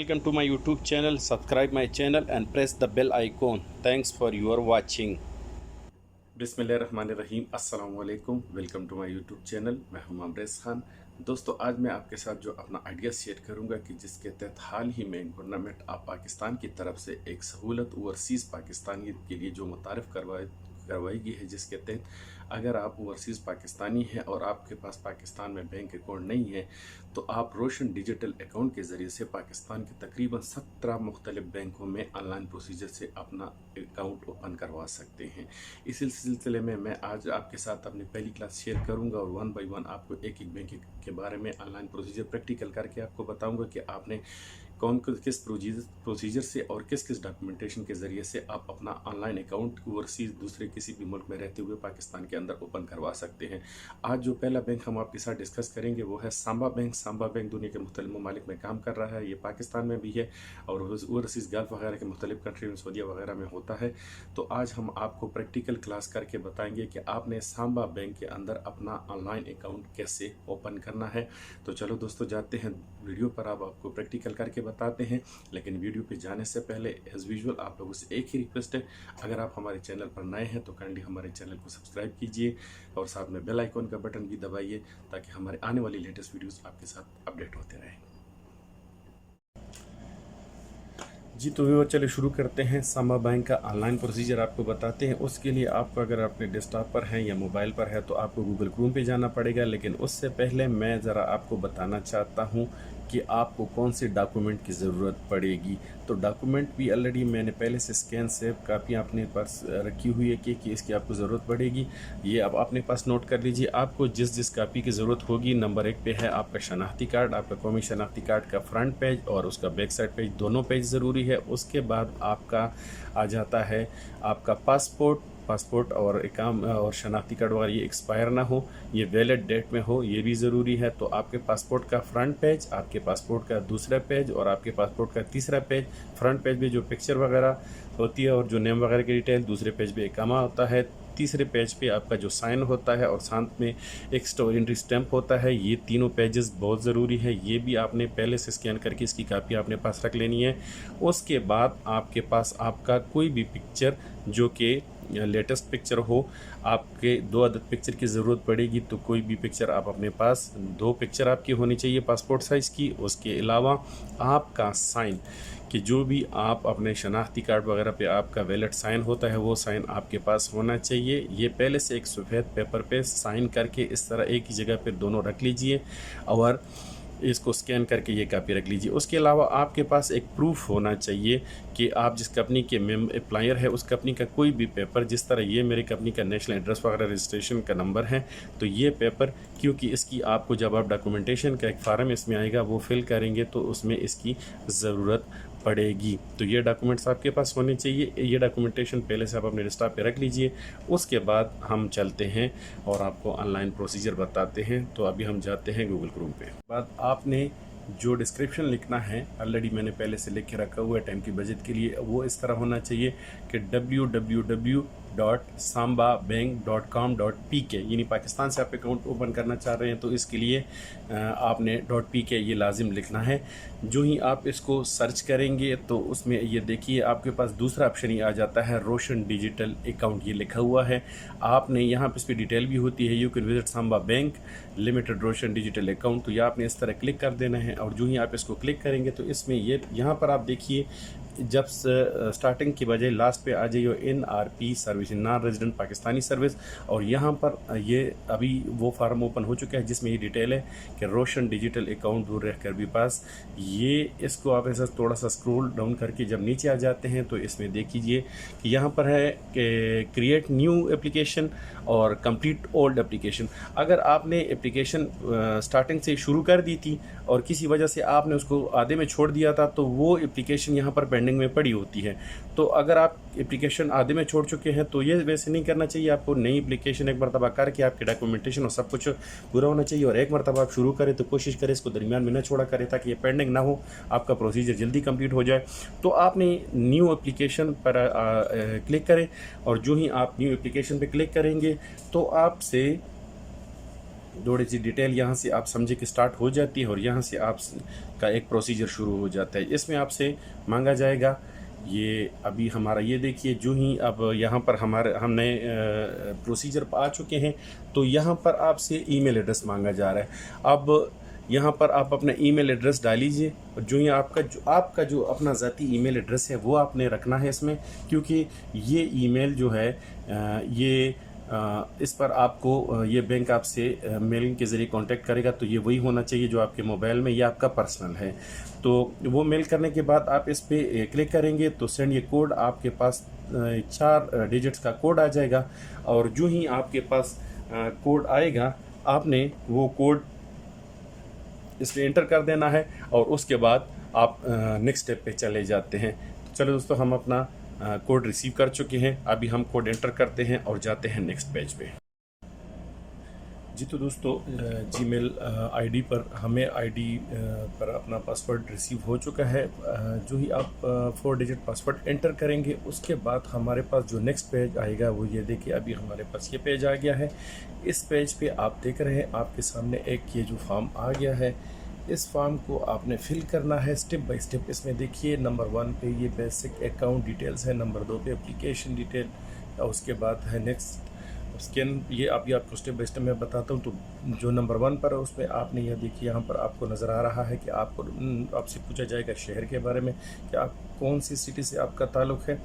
welcome to my YouTube channel. Subscribe my channel and press the bell icon. Thanks for your watching. बिस्मिल्लाहिर्रहमानिर्रहीम, अस्सलाम वालेकुम। Welcome to my YouTube channel. मैं हूं अमरेज़ खान। दोस्तों, आज मैं आपके साथ जो अपना आइडिया शेयर करूंगा कि जिसके तहत हाल ही में गवर्नमेंट ऑफ पाकिस्तान की तरफ से एक सहूलत ओवरसीज़ पाकिस्तानी के लिए जो मुतारिफ़ करवाई गई है, जिसके तहत अगर आप ओवरसीज़ पाकिस्तानी हैं और आपके पास पाकिस्तान में बैंक अकाउंट नहीं है तो आप रोशन डिजिटल अकाउंट के ज़रिए से पाकिस्तान के तकरीबन 17 मुख्तलिफ बैंकों में ऑनलाइन प्रोसीजर से अपना अकाउंट ओपन करवा सकते हैं। इसी सिलसिले में मैं आज आपके साथ अपनी पहली क्लास शेयर करूंगा और वन बाय वन आपको एक एक बैंक के बारे में ऑनलाइन प्रोसीजर प्रैक्टिकल करके आपको बताऊंगा कि आपने किस प्रोसीजर से और किस किस डॉक्यूमेंटेशन के ज़रिए से आप अपना ऑनलाइन अकाउंट ओवरसीज़ दूसरे किसी भी मुल्क में रहते हुए पाकिस्तान के अंदर ओपन करवा सकते हैं। आज जो पहला बैंक हम आपके साथ डिस्कस करेंगे वो है सांबा बैंक। सांबा बैंक दुनिया के मुख्तलिफ ममालिक में काम कर रहा है। ये पाकिस्तान में भी है और ओवरसीज़ गल्फ वगैरह के मुख्तलिफ कंट्री में, सऊदीया वगैरह में होता है। तो आज हम आपको प्रैक्टिकल क्लास करके बताएंगे कि आपने सांबा बैंक के अंदर अपना ऑनलाइन अकाउंट कैसे ओपन करना है। तो चलो दोस्तों, जाते हैं वीडियो पर। अब आपको प्रैक्टिकल करके बताते हैं, लेकिन वीडियो पे जाने से पहले एज यूजुअल आप लोगों से एक ही रिक्वेस्ट है, अगर आप हमारे चैनल पर नए हैं तो काइंडली हमारे चैनल को सब्सक्राइब कीजिए और साथ में बेल आइकॉन का बटन भी दबाइए ताकि हमारे आने वाली लेटेस्ट वीडियोस आपके साथ अपडेट होते रहें। जी तो व्यूअर, चलिए शुरू करते हैं। सांबा बैंक का ऑनलाइन प्रोसीजर आपको बताते हैं। उसके लिए आपको, अगर अपने डेस्कटॉप पर है या मोबाइल पर है, तो आपको गूगल क्रोम पे जाना पड़ेगा। लेकिन उससे पहले मैं ज़रा आपको बताना चाहता हूँ कि आपको कौन से डॉक्यूमेंट की ज़रूरत पड़ेगी। तो डॉक्यूमेंट भी ऑलरेडी मैंने पहले से स्कैन सेव कापियाँ अपने पास रखी हुई है कि इसकी आपको ज़रूरत पड़ेगी। ये अब अपने पास नोट कर लीजिए। आपको जिस जिस कापी की ज़रूरत होगी, नंबर 1 पे है आपका शनाख्ती कार्ड। आपका कौमी शनाख्ती कार्ड का फ्रंट पेज और उसका बैक साइड पेज, दोनों पेज ज़रूरी है। उसके बाद आपका आ जाता है आपका पासपोर्ट और इकाम और शनाख्ती कार्ड वगैरह ये एक्सपायर ना हो, ये वैलिड डेट में हो, ये भी ज़रूरी है। तो आपके पासपोर्ट का फ्रंट पेज, आपके पासपोर्ट का दूसरा पेज और आपके पासपोर्ट का तीसरा पेज। फ्रंट पेज में जो पिक्चर वगैरह होती है और जो नेम वगैरह की डिटेल, दूसरे पेज पे इकामा होता है, तीसरे पेज पे आपका जो साइन होता है और साथ में एक एंट्री स्टैंप होता है। ये तीनों पेजेस बहुत ज़रूरी है। ये भी आपने पहले से स्कैन करके इसकी कापी अपने पास रख लेनी है। उसके बाद आपके पास आपका कोई भी पिक्चर जो कि लेटेस्ट पिक्चर हो, आपके 2 अदद पिक्चर की ज़रूरत पड़ेगी। तो कोई भी पिक्चर आप अपने पास 2 पिक्चर आपकी होनी चाहिए पासपोर्ट साइज़ की। उसके अलावा आपका साइन, कि जो भी आप अपने शनाख्ती कार्ड वगैरह पे आपका वैलिड साइन होता है वो साइन आपके पास होना चाहिए। ये पहले से एक सफ़ेद पेपर पे साइन करके इस तरह एक ही जगह पे दोनों रख लीजिए और इसको स्कैन करके ये कापी रख लीजिए। उसके अलावा आपके पास एक प्रूफ होना चाहिए कि आप जिस कंपनी के एप्लायर है उस कंपनी का कोई भी पेपर, जिस तरह ये मेरी कंपनी का नेशनल एड्रेस वगैरह रजिस्ट्रेशन का नंबर है, तो ये पेपर, क्योंकि इसकी आपको जब आप डॉक्यूमेंटेशन का एक फार्म इसमें आएगा वो फिल करेंगे तो उसमें इसकी ज़रूरत पड़ेगी। तो ये डॉक्यूमेंट्स आपके पास होने चाहिए। ये डॉक्यूमेंटेशन पहले से आप अपने डेस्कटॉप पे रख लीजिए। उसके बाद हम चलते हैं और आपको ऑनलाइन प्रोसीजर बताते हैं। तो अभी हम जाते हैं गूगल क्रोम पे। बाद आपने जो डिस्क्रिप्शन लिखना है, ऑलरेडी मैंने पहले से लिख के रखा हुआ है टाइम की बचत के लिए, वो इस तरह होना चाहिए कि www.sambabank.com.pk, यानी पाकिस्तान से आप अकाउंट ओपन करना चाह रहे हैं तो इसके लिए आपने .pk ये लाजिम लिखना है। जो ही आप इसको सर्च करेंगे तो उसमें ये देखिए आपके पास दूसरा ऑप्शन ही आ जाता है, रोशन डिजिटल अकाउंट, ये लिखा हुआ है। आपने यहाँ पर इस पर डिटेल भी होती है, you can visit Samba bank limited Roshan digital account. तो ये आपने इस तरह क्लिक कर देना है और जो ही आप इसको क्लिक करेंगे तो इसमें ये यहाँ पर आप देखिए, जब स्टार्टिंग की बजाय लास्ट पे आ जाइए NRP service, non resident Pakistani service, और यहाँ पर ये अभी वो फार्म ओपन हो चुका है जिसमें ये डिटेल है कि रोशन डिजिटल अकाउंट दूर रह कर भी पास। ये इसको आप ऐसा थोड़ा सा स्क्रॉल डाउन करके जब नीचे आ जाते हैं तो इसमें देख लीजिए कि यहाँ पर है कि क्रिएट न्यू एप्लीकेशन और कंप्लीट ओल्ड एप्लीकेशन। अगर आपने एप्लीकेशन स्टार्टिंग से शुरू कर दी थी और किसी वजह से आपने उसको आधे में छोड़ दिया था तो वो एप्लीकेशन यहाँ पर पेंडिंग में पड़ी होती है। तो अगर आप एप्लीकेशन आधे में छोड़ चुके हैं तो ये वैसे नहीं करना चाहिए। आपको नई एप्लीकेशन एक मरतबा करके आपके डॉक्यूमेंटेशन और सब कुछ पूरा होना चाहिए और एक मरतबा आप शुरू करें तो कोशिश करें इसको दरमियान में न छोड़ा करें ताकि ये पेंडिंग ना हो, आपका प्रोसीजर जल्दी कंप्लीट हो जाए। तो आपने न्यू एप्लीकेशन पर क्लिक करें और जो ही आप न्यू एप्लीकेशन पर क्लिक करेंगे तो आपसे थोड़ी सी डिटेल यहाँ से आप समझे कि स्टार्ट हो जाती है और यहाँ से आप का एक प्रोसीजर शुरू हो जाता है। इसमें आपसे मांगा जाएगा ये, अभी हमारा ये देखिए, जो ही अब यहाँ पर हमने प्रोसीजर पर आ चुके हैं, तो यहाँ पर आपसे ईमेल एड्रेस मांगा जा रहा है। अब यहाँ पर आप अपना ईमेल एड्रेस डालीजिए, जो ही आपका जो अपना ज़ाती ईमेल एड्रेस है वो आपने रखना है इसमें, क्योंकि ये ईमेल जो है ये इस पर आपको ये बैंक आपसे मेल के ज़रिए कांटेक्ट करेगा, तो ये वही होना चाहिए जो आपके मोबाइल में, ये आपका पर्सनल है। तो वो मेल करने के बाद आप इस पर क्लिक करेंगे तो सेंड ये कोड, आपके पास 4 डिजिट्स का कोड आ जाएगा। और जो ही आपके पास कोड आएगा, आपने वो कोड इस पर एंटर कर देना है और उसके बाद आप नेक्स्ट स्टेप पे चले जाते हैं। तो चलो दोस्तों, हम अपना कोड रिसीव कर चुके हैं, अभी हम कोड एंटर करते हैं और जाते हैं नेक्स्ट पेज पे। जी तो दोस्तों, जीमेल आईडी पर हमें पर अपना पासवर्ड रिसीव हो चुका है। जो ही आप 4 डिजिट पासवर्ड एंटर करेंगे, उसके बाद हमारे पास जो नेक्स्ट पेज आएगा वो ये देखिए, अभी हमारे पास ये पेज आ गया है। इस पेज पे आप देख रहे हैं आपके सामने एक ये जो फॉर्म आ गया है, इस फॉर्म को आपने फिल करना है स्टेप बाय स्टेप। इसमें देखिए नंबर 1 पे ये बेसिक अकाउंट डिटेल्स है, नंबर 2 पे एप्लीकेशन डिटेल, और उसके बाद है नेक्स्ट स्कैन। ये अभी आपको स्टेप बाय स्टेप मैं बताता हूँ। तो जो नंबर 1 पर है उसमें आपने यह देखिए, यहाँ पर आपको नज़र आ रहा है कि आपसे पूछा जाएगा शहर के बारे में कि आप कौन सी सिटी से आपका ताल्लुक़ है।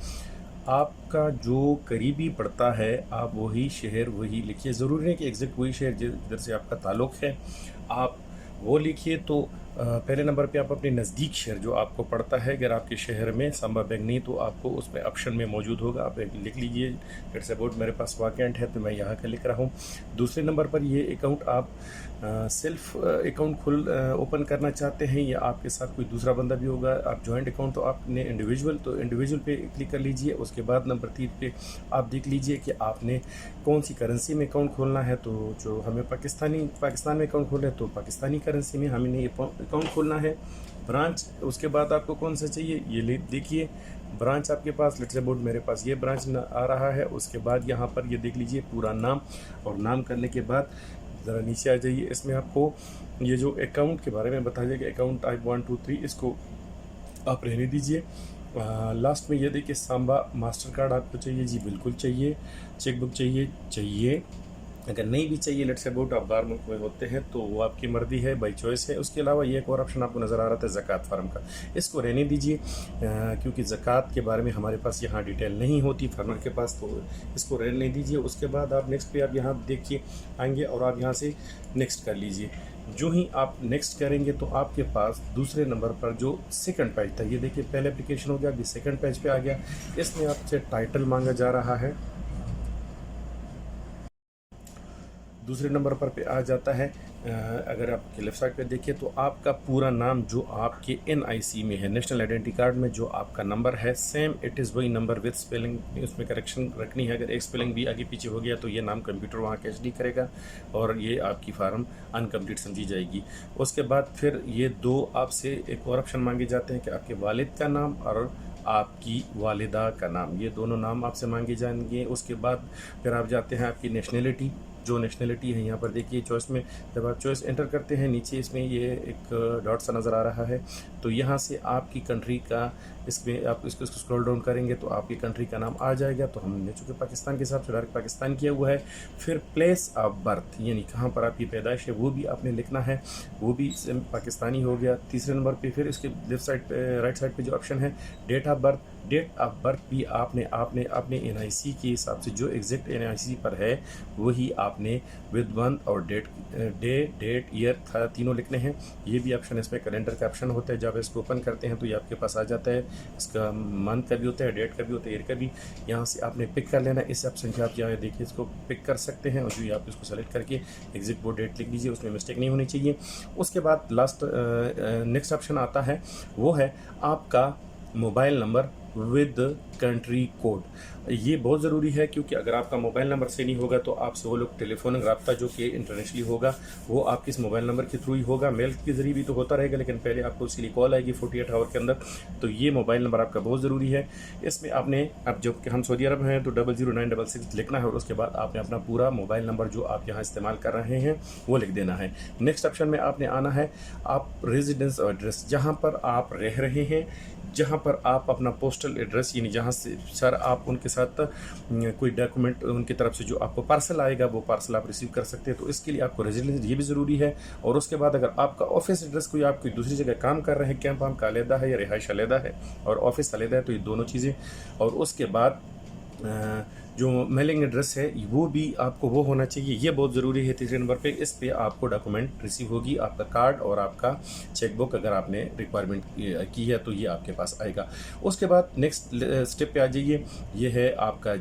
आपका जो करीबी पड़ता है आप वही शहर वही लिखिए, ज़रूरी नहीं कि एग्जैक्ट वही शहर जिधर से आपका ताल्लुक़ है आप वो लिखिए। तो पहले नंबर पे आप अपने नज़दीक शहर जो आपको पड़ता है, अगर आपके शहर में सांबा बैंक नहीं तो आपको उसमें ऑप्शन में मौजूद होगा, आप लिख लीजिए। इट्स अबाउट मेरे पास वैकेंट है तो मैं यहाँ का लिख रहा हूँ। दूसरे नंबर पर ये अकाउंट आप सेल्फ अकाउंट ओपन करना चाहते हैं या आपके साथ कोई दूसरा बंदा भी होगा, आप जॉइंट अकाउंट तो आपने इंडिविजुअल पे क्लिक कर लीजिए। उसके बाद नंबर 3 पे आप देख लीजिए कि आपने कौन सी करेंसी में अकाउंट खोलना है। तो जो हमें पाकिस्तान में अकाउंट खोलना है तो पाकिस्तानी करेंसी में हमें अकाउंट खोलना है। ब्रांच उसके बाद आपको कौन सा चाहिए ये देखिए, ब्रांच आपके पास लेट्स अबाउट मेरे पास ये ब्रांच आ रहा है। उसके बाद यहाँ पर ये देख लीजिए पूरा नाम, और नाम करने के बाद ज़रा नीचे आ जाइए। इसमें आपको ये जो अकाउंट के बारे में बताया जाएगा, अकाउंट टाइप 1 2 3, इसको आप रहने दीजिए। लास्ट में ये देखिए सांबा मास्टर कार्ड आपको चाहिए, जी बिल्कुल चाहिए। चेकबुक चाहिए। अगर नहीं भी चाहिए, लेट्स अबाउट आप बाहर मुल्क में होते हैं तो वो आपकी मर्जी है, बाई चॉइस है। उसके अलावा ये एक और ऑप्शन आपको नज़र आ रहा था ज़कात फार्म का, इसको रहने दीजिए क्योंकि ज़कात के बारे में हमारे पास यहाँ डिटेल नहीं होती फार्मर के पास, तो इसको रहने दीजिए। उसके बाद आप नेक्स्ट पे आप यहाँ देखिए आएंगे और आप यहाँ से नेक्स्ट कर लीजिए। जो ही आप नेक्स्ट करेंगे तो आपके पास दूसरे नंबर पर जो सेकंड पेज था, ये देखिए पहले एप्लीकेशन हो गया, अभी सेकंड पेज पे आ गया। इसमें आपसे टाइटल मांगा जा रहा है। दूसरे नंबर पर पे आ जाता है, अगर आप लेफ्ट साइड पे देखिए तो आपका पूरा नाम जो आपके NIC में है, नेशनल आइडेंटिटी कार्ड में जो आपका नंबर है, सेम इट इज़ वही नंबर विद स्पेलिंग, उसमें करेक्शन रखनी है। अगर एक स्पेलिंग भी आगे पीछे हो गया तो ये नाम कंप्यूटर वहाँ कैच नहीं करेगा और ये आपकी फार्म अनकम्प्लीट समझी जाएगी। उसके बाद फिर ये 2 आपसे एक और ऑप्शन मांगे जाते हैं कि आपके वालिद का नाम और आपकी वालिदा का नाम, ये दोनों नाम आपसे मांगे जाएंगे। उसके बाद फिर आप जाते हैं आपकी नेशनलिटी, जो नेशनलिटी है यहाँ पर देखिए चॉइस में, जब आप चॉइस एंटर करते हैं नीचे इसमें ये एक डॉट सा नज़र आ रहा है, तो यहाँ से आपकी कंट्री का, इसमें आप इसको स्क्रॉल डाउन करेंगे तो आपकी कंट्री का नाम आ जाएगा। तो हमने चूँकि पाकिस्तान के हिसाब से डायरेक्ट पाकिस्तान किया हुआ है। फिर प्लेस ऑफ बर्थ, यानी कहाँ पर आपकी पैदाइश है वो भी आपने लिखना है, वो भी पाकिस्तानी हो गया। तीसरे नंबर पे फिर इसके लेफ्ट साइड पे राइट साइड पे जो ऑप्शन है डेट ऑफ बर्थ भी आपने अपने NIC के हिसाब से जो एग्जैक्ट NIC पर है वही आपने विद मंथ और डेट ईयर तीनों लिखने हैं। ये भी ऑप्शन इसमें कैलेंडर का ऑप्शन होता है, जब इसको ओपन करते हैं तो ये आपके पास आ जाता है। इसका मंथ का भी होता है, डेट का भी होता है, ईयर का भी। यहाँ से आपने पिक कर लेना, इस ऑप्शन से आप यहाँ देखिए इसको पिक कर सकते हैं और जो आप इसको सेलेक्ट करके एग्जैक्ट वो डेट लिख लीजिए, उसमें मिस्टेक नहीं होनी चाहिए। उसके बाद लास्ट नेक्स्ट ऑप्शन आता है, वो है आपका mobile number with country code. ये बहुत ज़रूरी है क्योंकि अगर आपका मोबाइल नंबर से नहीं होगा तो आपसे वो लोग टेलीफोनिक रब्ता जो कि इंटरनेशनली होगा वो आपके इस मोबाइल नंबर के थ्रू ही होगा। मेल के ज़रिए भी तो होता रहेगा, लेकिन पहले आपको उसके लिए कॉल आएगी 48 आवर के अंदर। तो ये मोबाइल नंबर आपका बहुत ज़रूरी है। इसमें आपने, अब जब हम सऊदी अरब हैं तो 00966 लिखना है और उसके बाद आपने अपना पूरा मोबाइल नंबर जो आप यहाँ इस्तेमाल कर रहे हैं वो लिख देना है। नेक्स्ट ऑप्शन में आपने आना है आप रेजिडेंस एड्रेस, जहाँ पर आप रह रहे हैं, जहाँ पर आप अपना पोस्टल एड्रेस, यानी जहाँ से सर आप उनके साथ कोई डॉक्यूमेंट उनकी तरफ से जो आपको पार्सल आएगा वो पार्सल आप रिसीव कर सकते हैं। तो इसके लिए आपको रेजिडेंस ये भी ज़रूरी है। और उसके बाद अगर आपका ऑफिस एड्रेस कोई आप कोई दूसरी जगह काम कर रहे हैं, कैंप वाम का अलहदा है या रिहाइश अलहदा है और ऑफिस अलहदा है, तो ये दोनों चीज़ें। और उसके बाद जो मेलिंग एड्रेस है वो भी आपको वो होना चाहिए, ये बहुत ज़रूरी है। तीसरे नंबर पे इस पे आपको डॉक्यूमेंट रिसीव होगी, आपका कार्ड और आपका चेकबुक अगर आपने रिक्वायरमेंट की है तो ये आपके पास आएगा। उसके बाद नेक्स्ट स्टेप पे आ जाइए, ये है आपका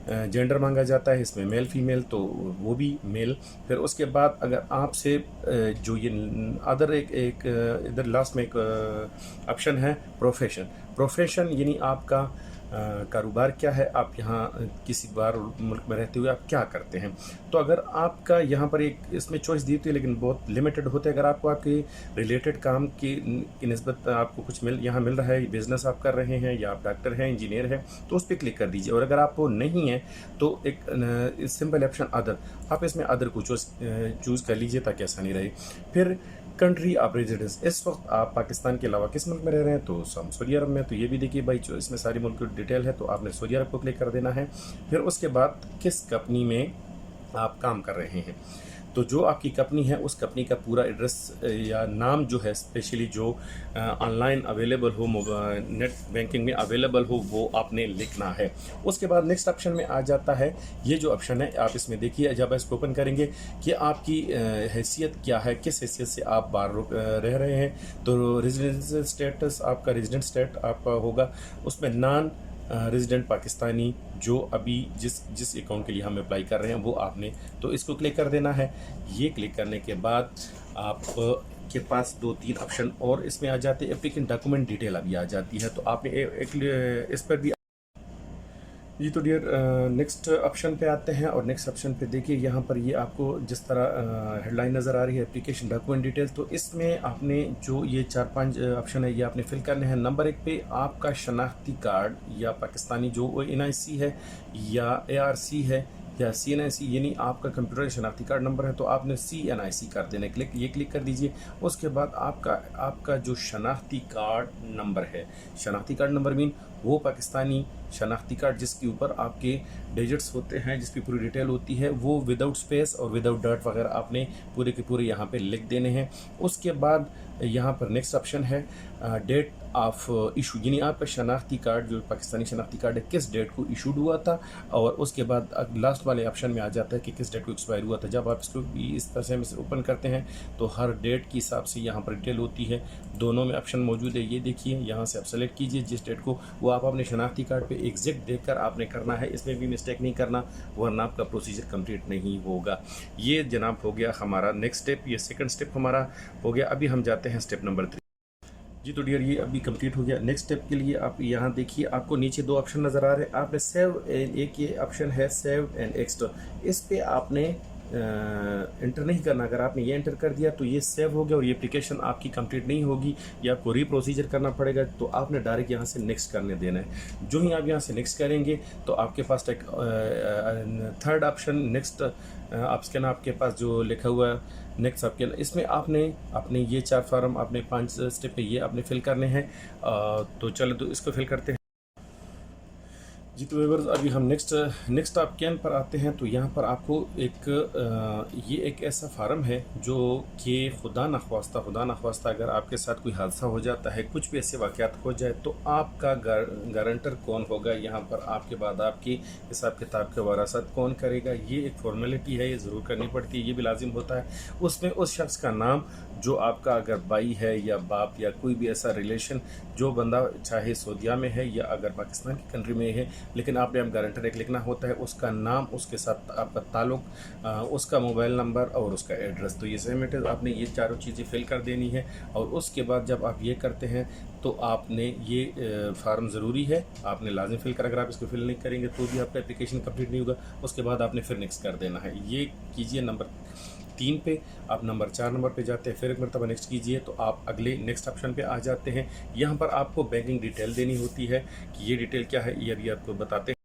जेंडर मांगा जाता है, इसमें मेल फीमेल, तो वो भी मेल। फिर उसके बाद अगर आपसे जो ये अदर एक इधर लास्ट में एक ऑप्शन है प्रोफेशन। प्रोफेशन यानी आपका कारोबार क्या है, आप यहाँ किसी बाहर मुल्क में रहते हुए आप क्या करते हैं। तो अगर आपका यहाँ पर एक इसमें चॉइस दी थी लेकिन बहुत लिमिटेड होते हैं। अगर आपको आपके रिलेटेड काम की निस्बत आपको कुछ यहाँ मिल रहा है, बिज़नेस आप कर रहे हैं या आप डॉक्टर हैं, इंजीनियर हैं, तो उस पर क्लिक कर दीजिए। और अगर आपको नहीं है तो एक सिंपल ऑप्शन अदर, आप इसमें अदर को चूज़ कर लीजिए ताकि आसानी रहे। फिर कंट्री ऑफ रेजिडेंस, इस वक्त आप पाकिस्तान के अलावा किस मुल्क में रह रहे हैं, तो हम सऊदी अरब में। तो ये भी देखिए भाई, जो इसमें सारी मुल्क की डिटेल है, तो आपने सऊदी अरब को क्लिक कर देना है। फिर उसके बाद किस कंपनी में आप काम कर रहे हैं, तो जो आपकी कंपनी है उस कंपनी का पूरा एड्रेस या नाम जो है, स्पेशली जो ऑनलाइन अवेलेबल हो, नेट बैंकिंग में अवेलेबल हो, वो आपने लिखना है। उसके बाद नेक्स्ट ऑप्शन में आ जाता है, ये जो ऑप्शन है आप इसमें देखिए, जब इसको ओपन करेंगे कि आपकी हैसियत क्या है, किस हैसियत से आप बाहर रह रहे हैं। तो रेजिडेंशियल स्टेटस, आपका रेजिडेंट स्टेट आपका होगा, उसमें नॉन रेजिडेंट पाकिस्तानी, जो अभी जिस अकाउंट के लिए हम अप्लाई कर रहे हैं वो आपने, तो इसको क्लिक कर देना है। ये क्लिक करने के बाद आप के पास 2-3 ऑप्शन और इसमें आ जाते हैं। एप्लीकेंट डॉक्यूमेंट डिटेल अभी आ जाती है, तो आपने इस पर भी। जी तो डियर, नेक्स्ट ऑप्शन पे आते हैं और नेक्स्ट ऑप्शन पे देखिए, यहाँ पर ये आपको जिस तरह हेडलाइन नज़र आ रही है एप्लीकेशन डॉक्यूमेंट डिटेल्स, तो इसमें आपने जो ये 4-5 ऑप्शन है ये आपने फिल करने हैं। नंबर 1 पे आपका शनाख्ती कार्ड या पाकिस्तानी जो NIC है या ARC है या CNIC, यानी आपका कंप्यूटर शनाख्ती कार्ड नंबर है, तो आपने CNIC कर देना, ये क्लिक कर दीजिए। उसके बाद आपका जो शनाख्ती कार्ड नंबर है, शनाख्ती कार्ड नंबर मीन वो पाकिस्तानी शनाख्ती कार्ड जिसके ऊपर आपके डिजिट्स होते हैं, जिसकी पूरी डिटेल होती है, वो विदाउट स्पेस और विदाउट डॉट वगैरह आपने पूरे के पूरे यहाँ पे लिख देने हैं। उसके बाद यहाँ पर नेक्स्ट ऑप्शन है डेट ऑफ इशू, यानी आपका शनाख्ती कार्ड जो पाकिस्तानी शनाख्ती कार्ड है किस डेट को इशूड हुआ था। और उसके बाद लास्ट वाले ऑप्शन में आ जाता है कि किस डेट को एक्सपायर हुआ था। जब आप इसको इस तरह से हम इसे ओपन करते हैं तो हर डेट के हिसाब से यहाँ पर डिटेल होती है, दोनों में ऑप्शन मौजूद है। ये देखिए, यहाँ से आप सेलेक्ट कीजिए जिस डेट को, वो आप अपने शनाख्ती कार्ड पे एग्जैक्ट देखकर आपने करना है, इसमें भी मिस्टेक नहीं करना वरना आपका प्रोसीजर कंप्लीट नहीं होगा। ये जनाब हो गया हमारा नेक्स्ट स्टेप, ये सेकंड स्टेप हमारा हो गया। अभी हम जाते हैं स्टेप नंबर 3। जी तो डियर, ये अभी कंप्लीट हो गया। नेक्स्ट स्टेप के लिए आप यहाँ देखिए, आपको नीचे 2 ऑप्शन नज़र आ रहे हैं। आपने सेव, एक ये ऑप्शन है सेव एंड एक्स्ट्रा, इस पे आपने इंटर नहीं करना। अगर आपने ये एंटर कर दिया तो ये सेव हो गया और ये एप्लीकेशन आपकी कंप्लीट नहीं होगी, या आपको रीप्रोसीजर करना पड़ेगा। तो आपने डायरेक्ट यहाँ से नेक्स्ट करने देना है। जो ही आप यहाँ से नेक्स्ट करेंगे तो आपके पास एक थर्ड ऑप्शन नेक्स्ट ऑप्शन आपके पास जो लिखा हुआ है नेक्स्ट आपके, इसमें आपने अपने ये 4 फॉर्म अपने 5 स्टेप पे ये आपने फिल करने हैं। तो चलो तो इसको फिल करते हैं। जी तो व्यूअर्स, अभी हम नेक्स्ट आप कैन पर आते हैं। तो यहाँ पर आपको ये एक ऐसा फार्म है जो कि खुदा न ख्वास्ता अगर आपके साथ कोई हादसा हो जाता है, कुछ भी ऐसे वाक़यात हो जाए, तो आपका गारंटर कौन होगा, यहाँ पर आपके बाद आपकी हिसाब किताब के वरासत कौन करेगा, ये एक फॉर्मेलिटी है, ये ज़रूर करनी पड़ती है, ये भी लाजिम होता है। उसमें उस शख्स का नाम जो आपका अगर भाई है या बाप या कोई भी ऐसा रिलेशन, जो बंदा चाहे सऊदीया में है या अगर पाकिस्तान की कंट्री में है, लेकिन आपने अब गारंटर एक लिखना होता है, उसका नाम, उसके साथ आपका ताल्लुक, उसका मोबाइल नंबर और उसका एड्रेस। तो ये सेम इट इज़ आपने ये चारों चीज़ें फिल कर देनी है। और उसके बाद जब आप ये करते हैं तो आपने ये फार्म ज़रूरी है, आपने लाजिम फिल कर, अगर आप इसको फिल नहीं करेंगे तो भी आपका एप्लीकेशन कंप्लीट नहीं होगा। उसके बाद आपने फिर नेक्स्ट कर देना है। ये कीजिए नंबर 3 पे, आप नंबर 4 नंबर पे जाते हैं, फिर एक मरतबा नेक्स्ट कीजिए तो आप अगले नेक्स्ट ऑप्शन पे आ जाते हैं। यहाँ पर आपको बैंकिंग डिटेल देनी होती है कि ये डिटेल क्या है, ये अभी आपको बताते हैं।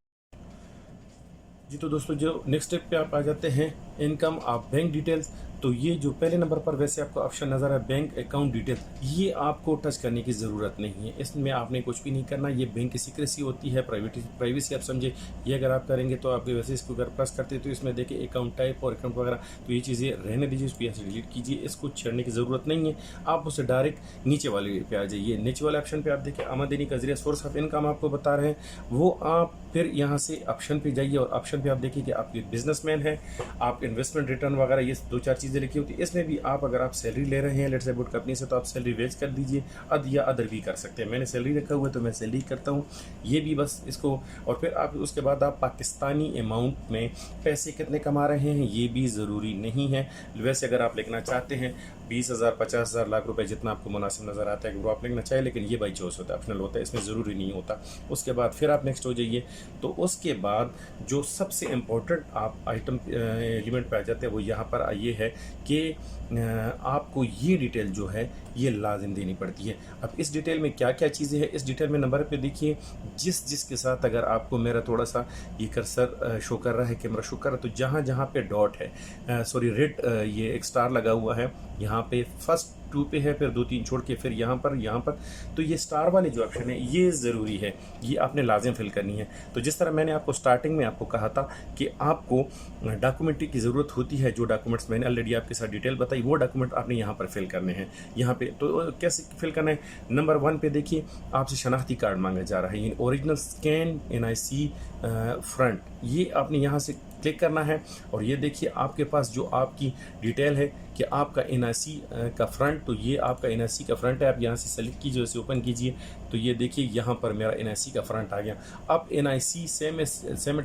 जी तो दोस्तों, जो नेक्स्ट स्टेप पे आप आ जाते हैं, इनकम आप बैंक डिटेल्स। तो ये जो पहले नंबर पर वैसे आपको ऑप्शन नज़र है बैंक अकाउंट डिटेल, ये आपको टच करने की ज़रूरत नहीं है। इसमें आपने कुछ भी नहीं करना। ये बैंक की सीक्रेसी होती है, प्राइवेसी आप समझे। ये अगर आप करेंगे तो आपके वैसे इसको अगर प्रेस करते तो इसमें देखिए अकाउंट टाइप और अकाउंट वगैरह, तो ये चीज़ें रहने दीजिए, इसको यहाँ से डिलीट कीजिए। इसको छेड़ने की ज़रूरत नहीं है। आप उससे डायरेक्ट नीचे वाले पे आ जाइए। नीचे वाले ऑप्शन पर आप देखिए आमदनी का जरिया, सोर्स ऑफ इनकम आपको बता रहे हैं, वो आप फिर यहाँ से ऑप्शन पे जाइए और ऑप्शन पे आप देखिए कि आप बिजनेसमैन है, आप इन्वेस्टमेंट रिटर्न वगैरह ये 2-4 चीज़ें लिखी होती है। इसमें भी आप अगर आप सैलरी ले रहे हैं लेट्स से गुड कंपनी से, तो आप सैलरी वेज कर दीजिए, अद या अदर भी कर सकते हैं। मैंने सैलरी रखा हुआ है तो मैं सैलरी करता हूँ, ये भी बस इसको। और फिर आप उसके बाद आप पाकिस्तानी अमाउंट में पैसे कितने कमा रहे हैं ये भी ज़रूरी नहीं है। वैसे अगर आप लिखना चाहते हैं 20,000, 50,000, लाख रुपए, जितना आपको मुनासिब नज़र आता है वो आप लिखना चाहिए, लेकिन ये बाई चॉइस होता है, ऑप्शनल होता है, इसमें ज़रूरी नहीं होता। उसके बाद फिर आप नेक्स्ट हो जाइए। तो उसके बाद जो सबसे इम्पोर्टेंट आप आइटम एलिमेंट पे आ जाते हैं वो यहाँ पर ये है कि आपको ये डिटेल जो है ये लाजिम देनी पड़ती है। अब इस डिटेल में क्या क्या चीज़ें हैं, इस डिटेल में नंबर पे देखिए, जिसके साथ अगर आपको मेरा थोड़ा सा ये कर्सर शो कर रहा है, कैमरा शो कर रहा है, तो जहाँ जहाँ पे डॉट है, सॉरी रेड, ये एक स्टार लगा हुआ है, यहाँ पे फर्स्ट 2 पे है, फिर 2-3 छोड़ के फिर यहाँ पर, तो ये स्टार वाले जो ऑप्शन है ये ज़रूरी है, ये आपने लाजिम फिल करनी है। तो जिस तरह मैंने आपको स्टार्टिंग में आपको कहा था कि आपको डॉक्यूमेंट्री की ज़रूरत होती है, जो डॉक्यूमेंट्स मैंने ऑलरेडी आपके साथ डिटेल बताई, वो डॉक्यूमेंट आपने यहाँ पर फिल करने हैं। यहाँ पे तो कैसे फिल करना है, नंबर 1 पे देखिए आपसे शनाख्ती कार्ड मांगा जा रहा है, ओरिजिनल स्कैन NIC फ्रंट, ये आपने यहाँ से क्लिक करना है। और ये देखिए आपके पास जो आपकी डिटेल है कि आपका NIC का फ्रंट, तो ये आपका NIC का फ्रंट है, आप यहाँ से सेलेक्ट कीजिए, उसे ओपन कीजिए, तो ये देखिए यहाँ पर मेरा NIC का फ्रंट आ गया। अब NIC सेम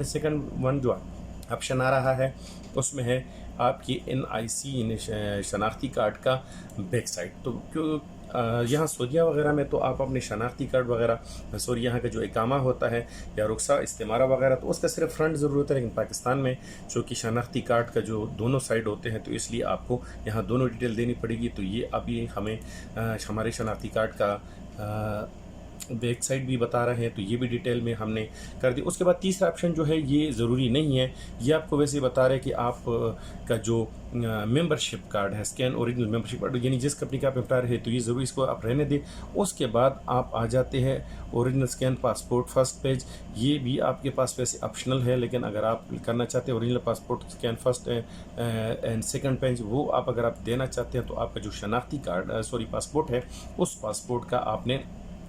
सेकंड वन जो ऑप्शन आ रहा है उसमें है आपकी NIC शनाख्ती कार्ड का बैक साइड। तो क्यों यहाँ सऊदीया वगैरह में तो आप अपने शनाख्ती कार्ड वगैरह, सॉरी यहाँ का जो इकामा होता है या रुखसा इस्तेमारा वगैरह, तो उसका सिर्फ फ्रंट ज़रूरत है। लेकिन पाकिस्तान में चूँकि शनाख्ती कार्ड का जो दोनों साइड होते हैं, तो इसलिए आपको यहाँ दोनों डिटेल देनी पड़ेगी। तो ये अभी हमें हमारे शनाख्ती कार्ड का बैक साइड भी बता रहे हैं, तो ये भी डिटेल में हमने कर दी। उसके बाद तीसरा ऑप्शन जो है ये ज़रूरी नहीं है, ये आपको वैसे बता रहे हैं कि आप का जो मेंबरशिप कार्ड है, स्कैन ओरिजिनल मेंबरशिप कार्ड, यानी जिस कंपनी का आप एम्प्लॉयर है, तो ये ज़रूरी, इसको आप रहने दें। उसके बाद आप आ जाते हैं original scan passport first page, ये भी आपके पास वैसे ऑप्शनल है, लेकिन अगर आप करना चाहते हैं original passport scan first and second page, वो आप अगर आप देना चाहते हैं, तो आपका जो शनाख्ती कार्ड सॉरी पासपोर्ट है, उस पासपोर्ट का आपने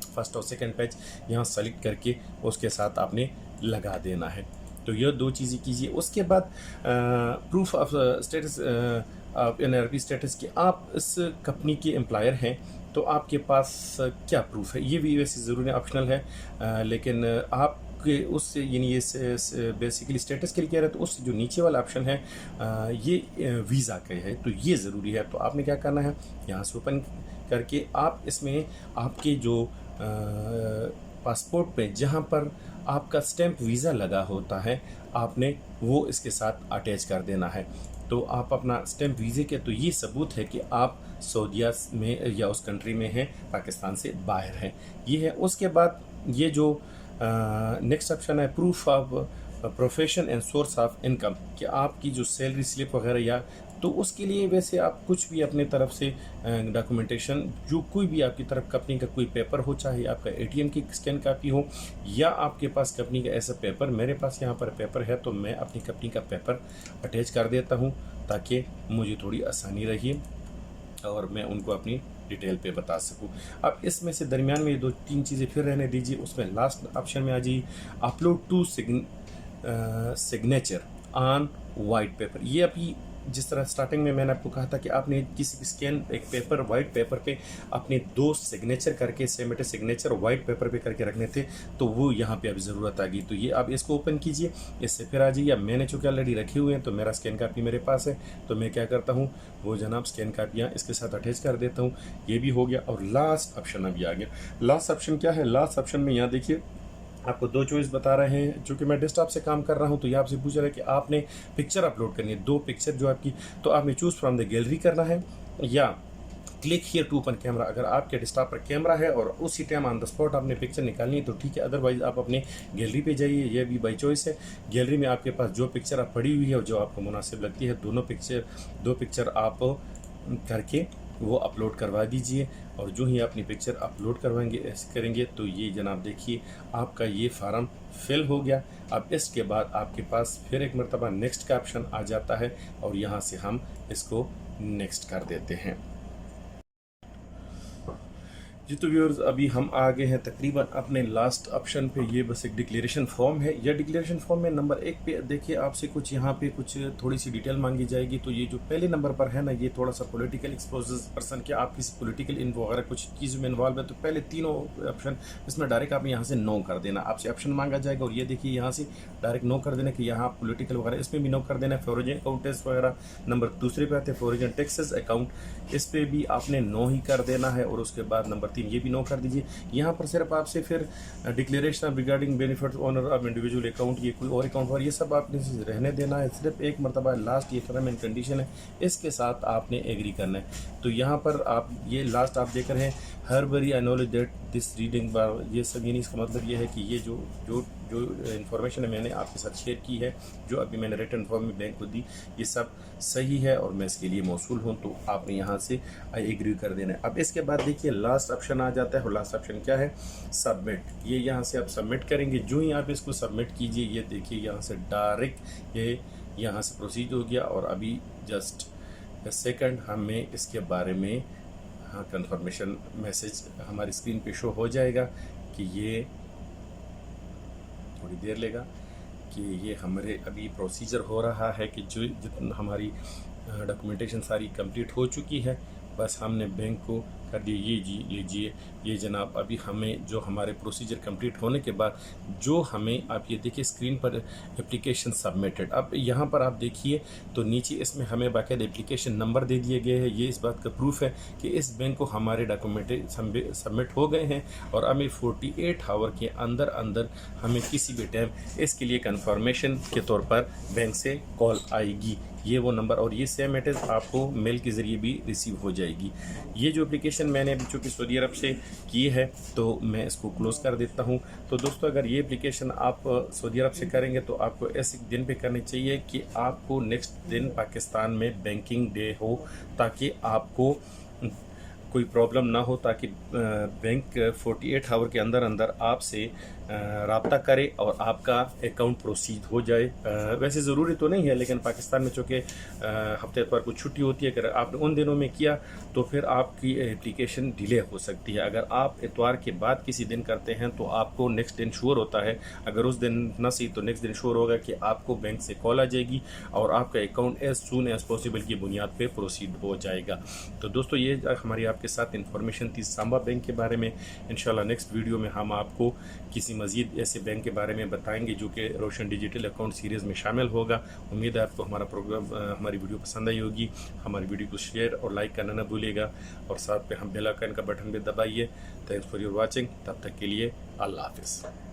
फर्स्ट और सेकंड पेज यहाँ सेलेक्ट करके उसके साथ आपने लगा देना है। तो ये 2 चीज़ें कीजिए। उसके बाद proof of status, NRP status कि आप इस कंपनी के एम्प्लॉयर हैं, तो आपके पास क्या प्रूफ है, ये भी वैसे ज़रूरी ऑप्शनल है, लेकिन आप के उससे यानी ये बेसिकली स्टेटस के लिए कह रहे हैं, तो उससे जो नीचे वाला ऑप्शन है ये वीज़ा का है, तो ये ज़रूरी है। तो आपने क्या करना है, यहाँ से ओपन करके आप इसमें आपके जो पासपोर्ट पे जहाँ पर आपका स्टैम्प वीज़ा लगा होता है, आपने वो इसके साथ अटैच कर देना है। तो आप अपना स्टैम्प वीज़े के, तो ये सबूत है कि आप सऊदीया में या उस कंट्री में हैं, पाकिस्तान से बाहर हैं, ये है। उसके बाद ये जो नेक्स्ट ऑप्शन है proof of profession and source of income, कि आपकी जो सैलरी स्लिप वगैरह, या तो उसके लिए वैसे आप कुछ भी अपने तरफ से डॉक्यूमेंटेशन, जो कोई भी आपकी तरफ कंपनी का कोई पेपर हो, चाहे आपका ATM की स्कैन कापी हो या आपके पास कंपनी का ऐसा पेपर, मेरे पास यहाँ पर पेपर है, तो मैं अपनी कंपनी का पेपर अटैच कर देता हूँ ताकि मुझे थोड़ी आसानी रही और मैं उनको अपनी डिटेल पे बता सकूं। अब इसमें से दरमियान में 2-3 चीज़ें फिर रहने दीजिए। उसमें लास्ट ऑप्शन में आ जाइए upload to signature on white paper. ये अभी जिस तरह स्टार्टिंग में मैंने आपको कहा था कि आपने किसी स्कैन एक पेपर वाइट पेपर पे अपने 2 सिग्नेचर करके सेमेटेड सिग्नेचर वाइट पेपर पे करके रखने थे, तो वो यहाँ पे अभी ज़रूरत आ गई। तो ये आप इसको ओपन कीजिए, इससे फिर आ जाइए। मैंने चूँकि ऑलरेडी रखे हुए हैं तो मेरा स्कैन कापी मेरे पास है, तो मैं क्या करता हूँ वो जनाब स्कैन कापियाँ इसके साथ अटैच कर देता हूँ। ये भी हो गया और लास्ट ऑप्शन अभी आ गया। लास्ट ऑप्शन क्या है? लास्ट ऑप्शन में यहाँ देखिए आपको 2 चॉइस बता रहे हैं। चूँकि मैं डेस्कटॉप से काम कर रहा हूँ तो ये आपसे पूछ रहा है कि आपने पिक्चर अपलोड करनी है, 2 पिक्चर जो आपकी, तो आपने चूज़ फ्रॉम द गैलरी करना है या click here to open camera. अगर आपके डेस्कटॉप पर कैमरा है और उसी टाइम ऑन द स्पॉट आपने पिक्चर निकालनी है तो ठीक है, अदरवाइज आप अपने गैलरी पे जाइए, ये भी बाई चॉइस है। गैलरी में आपके पास जो पिक्चर आप पड़ी हुई है और जो आपको मुनासिब लगती है, दोनों पिक्चर 2 पिक्चर आप करके वो अपलोड करवा दीजिए। और जो ही अपनी पिक्चर अपलोड करवाएंगे ऐसे करेंगे तो ये जनाब देखिए आपका ये फार्म फिल हो गया। अब इसके बाद आपके पास फिर एक मरतबा नेक्स्ट का ऑप्शन आ जाता है और यहाँ से हम इसको नेक्स्ट कर देते हैं। जी तो व्यूअर्स अभी हम आ गए हैं तकरीबन अपने लास्ट ऑप्शन पे। ये बस एक डिक्लेरेशन फॉर्म है। यह डिक्लेरेशन फॉर्म में नंबर 1 पे देखिए आपसे कुछ यहाँ पे कुछ थोड़ी सी डिटेल मांगी जाएगी। तो ये जो पहले नंबर पर है ना, ये थोड़ा सा पॉलिटिकल एक्सपोजर पर्सन के आप किसी पॉलिटिकल इन्फो वगैरह कुछ चीज़ों में इन्वॉल्व है, तो पहले तीनों ऑप्शन इसमें डायरेक्ट आप यहाँ से नो कर देना। आपसे ऑप्शन मांगा जाएगा और ये देखिए यहाँ से डायरेक्ट नो कर देना कि यहाँ पॉलिटिकल वगैरह इसमें भी नो कर देना है। फॉरेन अकाउंटेंट्स वगैरह नंबर दूसरे पे आते हैं, फॉरेन टैक्सेस अकाउंट, इस पर भी आपने नो ही कर देना है। और उसके बाद नंबर 3 ये भी नो कर दीजिए। यहाँ पर सिर्फ आपसे फिर declaration regarding benefit owner of individual account, ये कोई और अकाउंट और ये सब आपने रहने देना है। सिर्फ एक मरतबा लास्ट ये टर्म एंड कंडीशन है, इसके साथ आपने एग्री करना है। तो यहाँ पर आप ये लास्ट आप देख रहे हैं, हर बरी आई नॉलेज दैट दिस रीडिंग बार, ये सब यानी इसका मतलब ये है कि ये जो जो जो इन्फॉर्मेशन है मैंने आपके साथ शेयर की है, जो अभी मैंने रिटर्न फॉर्म में बैंक को दी, ये सब सही है और मैं इसके लिए मौसूल हूँ। तो आपने यहाँ से आई एग्री कर देना है। अब इसके बाद देखिए लास्ट ऑप्शन आ जाता है और लास्ट ऑप्शन क्या है? सबमिट। ये यहाँ से आप सबमिट करेंगे। जो ही आप इसको सबमिट कीजिए, ये देखिए यहाँ से डायरेक्ट ये यहाँ से प्रोसीड हो गया। और अभी जस्ट सेकंड हमें इसके बारे में हाँ कंफर्मेशन मैसेज हमारी स्क्रीन पे शो हो जाएगा कि ये थोड़ी देर लेगा कि ये हमारे अभी प्रोसीजर हो रहा है कि जो जितना हमारी डॉक्यूमेंटेशन सारी कंप्लीट हो चुकी है, बस हमने बैंक को कर दिया। ये जी लीजिए, ये जनाब अभी हमें जो हमारे प्रोसीजर कंप्लीट होने के बाद जो हमें आप ये देखिए स्क्रीन पर एप्लीकेशन सबमिटेड। अब यहाँ पर आप देखिए तो नीचे इसमें हमें बाकायदा एप्लीकेशन नंबर दे दिए गए हैं। ये इस बात का प्रूफ है कि इस बैंक को हमारे डॉक्यूमेंट सबमिट हो गए हैं और हमें 48 आवर के अंदर अंदर हमें किसी भी टाइम इसके लिए कंफर्मेशन के तौर पर बैंक से कॉल आएगी। ये वो नंबर और ये सेम एड्रेस आपको मेल के ज़रिए भी रिसीव हो जाएगी। ये जो एप्लीकेशन मैंने अभी चूँकि सऊदी अरब से की है तो मैं इसको क्लोज़ कर देता हूँ। तो दोस्तों अगर ये एप्लीकेशन आप सऊदी अरब से करेंगे तो आपको ऐसे दिन पे करनी चाहिए कि आपको नेक्स्ट दिन पाकिस्तान में बैंकिंग डे हो, ताकि आपको कोई प्रॉब्लम ना हो, ताकि बैंक 48 आवर के अंदर अंदर आपसे रब्ता करे और आपका अकाउंट प्रोसीड हो जाए। वैसे ज़रूरी तो नहीं है, लेकिन पाकिस्तान में चूँकि हफ्ते इतवार को छुट्टी होती है, अगर आपने उन दिनों में किया तो फिर आपकी एप्लीकेशन डिले हो सकती है। अगर आप इतवार के बाद किसी दिन करते हैं तो आपको नेक्स्ट दिन श्योर होता है, अगर उस दिन ना सही तो नेक्स्ट दिन श्योर होगा कि आपको बैंक से कॉल आ जाएगी और आपका account as soon as possible की बुनियाद पर प्रोसीड हो जाएगा। तो दोस्तों ये हमारी आपके साथ इन्फॉर्मेशन थी सांबा बैंक के बारे में। इंशाल्लाह नेक्स्ट वीडियो में हम आपको किसी मज़ीद ऐसे बैंक के बारे में बताएंगे जो कि रोशन डिजिटल अकाउंट सीरीज़ में शामिल होगा। उम्मीद है आपको हमारा प्रोग्राम हमारी वीडियो पसंद आई होगी। हमारी वीडियो को शेयर और लाइक करना ना भूलिएगा और साथ पे हम बेल आइकन का बटन भी दबाइए। Thanks for your watching. तब तक के लिए अल्लाह हाफिज़।